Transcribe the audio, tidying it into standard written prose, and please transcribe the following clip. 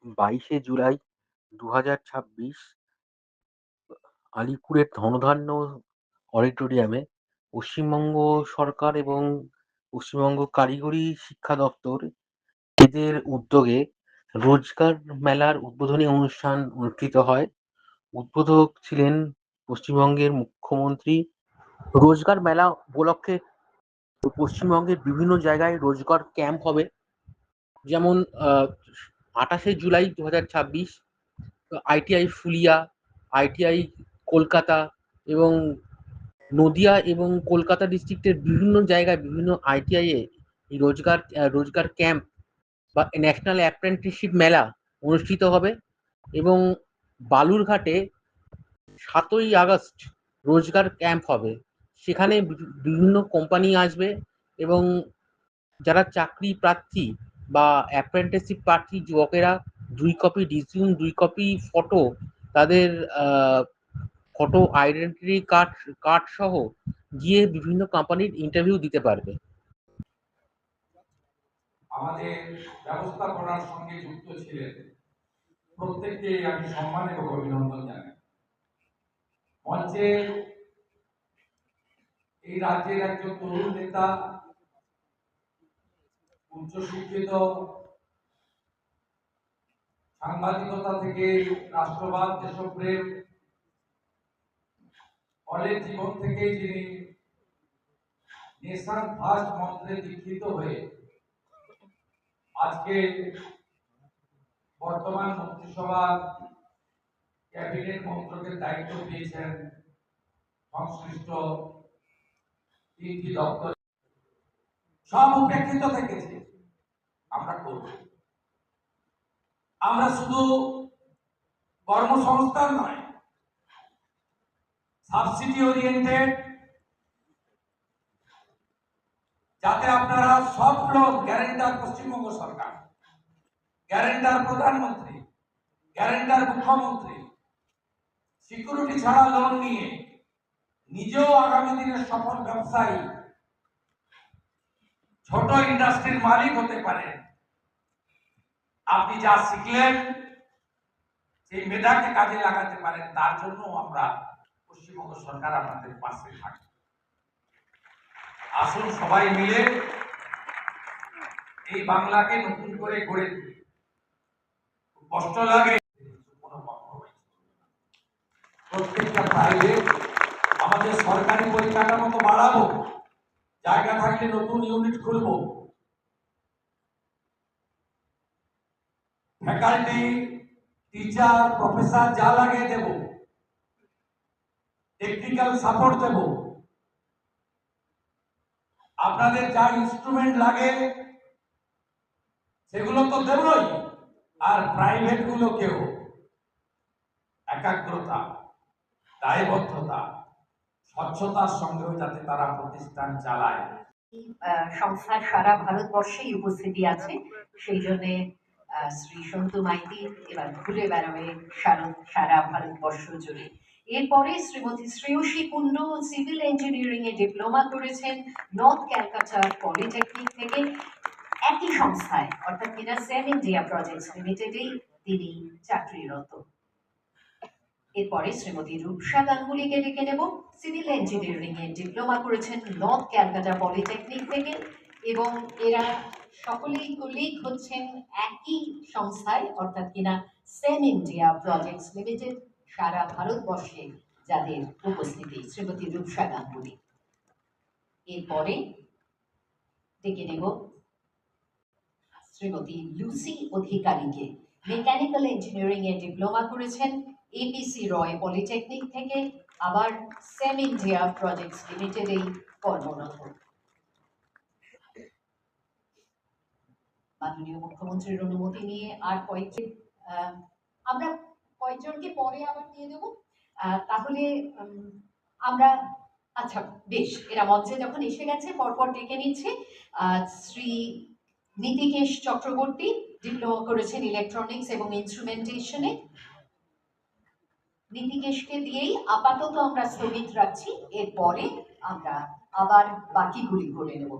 22শে জুলাই ২০২৬ আলিপুরের ধনধান্য অডিটোরিয়ামে পশ্চিমবঙ্গ সরকার এবং পশ্চিমবঙ্গ কারিগরি শিক্ষা দপ্তর এদের উদ্যোগে রোজগার মেলার উদ্বোধনী অনুষ্ঠান অনুষ্ঠিত হয়। উদ্বোধক ছিলেন পশ্চিমবঙ্গের মুখ্যমন্ত্রী। রোজগার মেলা উপলক্ষে পশ্চিমবঙ্গের বিভিন্ন জায়গায় রোজগার ক্যাম্প হবে। যেমন ২৮শে জুলাই ২০২৬ আইটিআই ফুলিয়া, আইটিআই কলকাতা এবং নদিয়া এবং কলকাতা ডিস্ট্রিক্টের বিভিন্ন জায়গায় বিভিন্ন আইটিআই এ এই রোজগার ক্যাম্প বা ন্যাশনাল অ্যাপ্রেন্টিসশিপ মেলা অনুষ্ঠিত হবে এবং বালুরঘাটে ৭ই আগস্ট রোজগার ক্যাম্প হবে। সেখানে বিভিন্ন কোম্পানি আসবে এবং যারা চাকরি প্রার্থী বা অ্যাপ্রেন্টিসশিপ প্রার্থী যুবকেরা ২ কপি রিজিউম, ২ কপি ফটো, তাদের ফটো আইডেন্টিটি কার্ড সহ গিয়ে বিভিন্ন কোম্পানির ইন্টারভিউ দিতে পারবে। আমাদের ব্যবস্থাপনার সঙ্গে যুক্ত ছিলেন প্রত্যেককে আমি সম্মান এবং অভিনন্দন জানাই। মঞ্চে এই রাজ্যের একজন তরুণ নেতা, উচ্চশিক্ষিত, সাংবাদিকতা থেকে রাষ্ট্রবাদ, দেশপ্রেম, কলেজ জীবন থেকে যিনি নেশন ফার্স্ট মন্ত্রে দীক্ষিত হয়ে আজকে বর্তমান মন্ত্রিসভার ক্যাবিনেট মন্ত্রকের দায়িত্ব পেয়েছেন সংশ্লিষ্ট তিনটি দপ্তর, সব উপেক্ষিত থেকেছে। আমরা করব, আমরা শুধু কর্মসংস্থান নয়, সাবসিডি ওরিয়েন্টেড, যাতে আপনারা সব লোক, গ্যারেন্টার পশ্চিমবঙ্গ সরকার, গ্যারেন্টার প্রধানমন্ত্রী, গ্যারেন্টার মুখ্যমন্ত্রী, সিকিউরিটি ছাড়া লোন নিয়ে নিজেও আগামী দিনের সফল ব্যবসায়ী, ছোট ইন্ডাস্ট্রির মালিক হতে পারেন। আপনি যা শিখলেন সেই মেধাকে কাজে লাগাতে পারেন, তার জন্য আমরা পশ্চিমবঙ্গ সরকার আপনাদের পাশে থাকি। আসুন সবাই মিলে এই বাংলাকে নতুন করে গড়ে তুলি। কষ্ট লাগে, প্রত্যেকটা প্রাইভেট, আমাদের সরকারি পরিকাঠামো তো বাড়াবো, জায়গা থাকলে নতুন ইউনিট খুলবো, ফ্যাকাল্টি, টিচার, প্রফেসর যা লাগে দেব, টেকনিক্যাল সাপোর্ট দেব, আপনাদের যা ইনস্ট্রুমেন্ট লাগে সেগুলো তো দেবই। আর প্রাইভেট গুলোকেও একাগ্রতা, দায়বদ্ধতা, স্বচ্ছতার সঙ্গেও যাতে তারা প্রতিষ্ঠান চালায়। সংস্থার সারা ভারতবর্ষেই উপস্থিতি আছে, সেই জন্য শ্রী সন্তু মাইতি এবার ঘুরে বেড়াবে সারা ভারতবর্ষ জুড়ে। এরপরে শ্রীমতী শ্রেয়সী কুণ্ডু সিভিল ইঞ্জিনিয়ারিং এ ডিপ্লোমা করেছেন নর্থ ক্যালকাটা পলিটেকনিক থেকে, একই সংস্থায় অর্থাৎ কিনা সেম ইন্ডিয়া প্রজেক্টস লিমিটেডেই তিনি চাকরিরত। এরপরে শ্রীমতী রূপসা গাঙ্গুলিকে ডেকে নেব। সিভিল ইঞ্জিনিয়ারিং এ ডিপ্লোমা করেছেন নর্থ ক্যালকাটা পলিটেকনিক থেকে এবং এরা সকলেই কলিগ হচ্ছেন একই সংস্থায় অর্থাৎ কিনা সেম ইন্ডিয়া প্রজেক্টস লিমিটেড, সারা ভারতবর্ষে যাদের উপস্থিতি। শ্রীমতী রূপসা গাঙ্গুলি। এরপরে ডেকে নেব শ্রীমতী লুসি অধিকারীকে। মেকানিক্যাল ইঞ্জিনিয়ারিং এ ডিপ্লোমা করেছেন এপিসি রয় পলিটেকনিক থেকে, আবার সেম ইন্ডিয়া প্রজেক্টস লিমিটেডেই কর্মরত। মাননীয় মুখ্যমন্ত্রীর অনুমতি নিয়ে আর আমরা কয়েকজনকে পরে আবার দিয়ে দেব। তাহলে আমরা, আচ্ছা বেশ, এরা মঞ্চে যখন এসে গেছে পরপর ডেকে নিচ্ছে। শ্রী নীতিকেশ চক্রবর্তী ডিপ্লোমা করেছেন ইলেকট্রনিক্স এবং ইনস্ট্রুমেন্টেশনে। নীতিকেশকে দিয়েই আপাতত আমরা স্থগিত রাখছি, এরপরে আমরা আবার বাকিগুলি করে নেব।